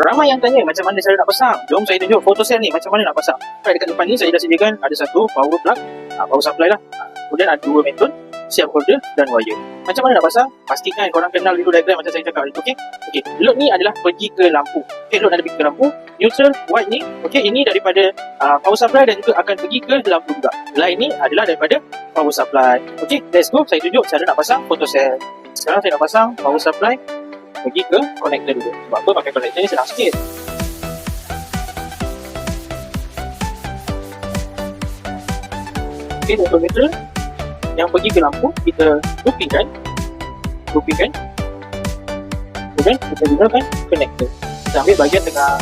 Ramai yang tanya macam mana saya nak pasang. Jom saya tunjuk photocell ni macam mana nak pasang. Right, dekat depan ni saya dah sediakan ada satu power plug, power supply lah. Kemudian ada dua meton, siap holder dan wire. Macam mana nak pasang? Pastikan korang kenal dulu diagram macam saya cakap tadi. Okey. Load ni adalah pergi ke lampu. Okey, load ada pergi ke lampu. Neutral white ni, okey, ini daripada power supply dan juga akan pergi ke lampu juga. Line ni adalah daripada power supply. Okey, let's go. Saya tunjuk cara nak pasang photocell. Sekarang saya nak pasang power supply pergi ke connector dulu. Sebab apa pakai connector ni senang sikit. Okey, voltmeter yang pergi ke lampu kita loopingkan. Kemudian kita gunakan connector. Kita ambil bahagian tengah.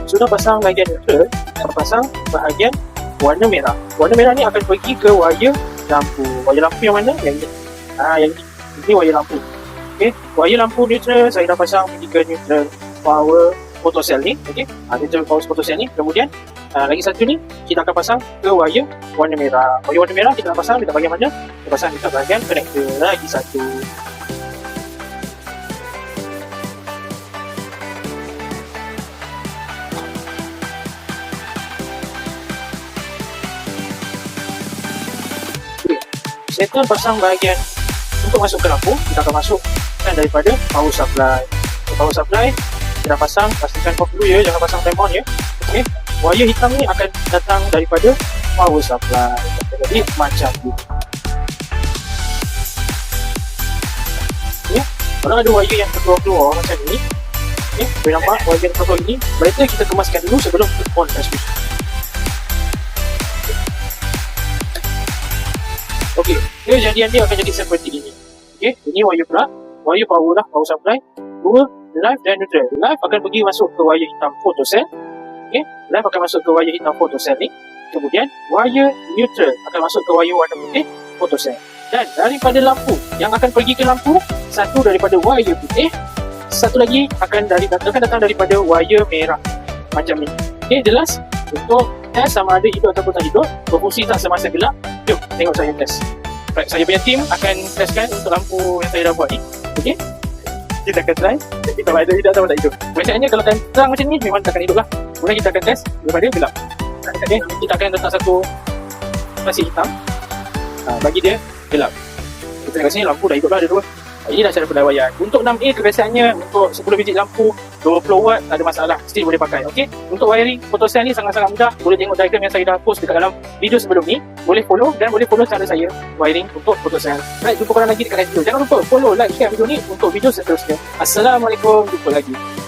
Sudah pasang bahagian neutral, kita pasang bahagian warna merah. Warna merah ni akan pergi ke wire lampu. Wire lampu yang mana? Yang ni. Yang ni wire lampu. Okey, wire lampu neutral saya dah pasang pergi ke neutral power photocell ni. Okey, neutral power photocell ni. Kemudian lagi satu ni kita akan pasang ke wire warna merah. Wire warna merah kita nak pasang dekat bahagian mana? Kita pasang dekat bahagian connector lagi satu. Settle pasang bahagian untuk masuk ke lampu, kita akan masukkan daripada power supply. Power supply kita pasang, pastikan off dulu ya, jangan pasang time on ya. Okey, wire hitam ni akan datang daripada power supply. Jadi macam ni. Ya, kalau ada wire yang keluar macam ni, boleh nampak wire yang keluar ini, better kita kemaskan dulu sebelum kita on switch. Okey, kejadian dia akan jadi seperti ini. Okey, ini wire plug, wire power lah, power supply, dua live dan neutral. Live akan pergi masuk ke wire hitam photocell. Okey, live akan masuk ke wire hitam photocell ni. Kemudian wire neutral akan masuk ke wire warna putih photocell. Dan daripada lampu yang akan pergi ke lampu, satu daripada wire putih, satu lagi akan datang daripada wire merah. Macam ni. Okey, jelas? Untuk test sama ada hidup ataupun tak hidup, berfungsi tak semasa gelap. Jom tengok saya test. Right, saya punya team akan testkan untuk lampu yang saya dah buat ni. Okey, kita akan try. Kita ada hidup atau tak hidup. Biasanya kalau terang macam ni memang takkan hidup lah. Kemudian kita akan test daripada gelap. Okay, kita akan letak satu plastik hitam, bagi dia gelap. Kita tengok sini lampu dah hidup lah, ada dua. Inilah cara pendawaian. Untuk 6A kebiasaannya untuk 10 biji lampu 20 watt tak ada masalah, still boleh pakai. Okey, untuk wiring photocell ni sangat-sangat mudah. Boleh tengok diagram yang saya dah post dekat dalam video sebelum ni. Boleh follow dan boleh follow cara saya wiring untuk photocell. Right, jumpa korang lagi dekat next video. Jangan lupa follow, like, share video ni untuk video seterusnya. Assalamualaikum, jumpa lagi.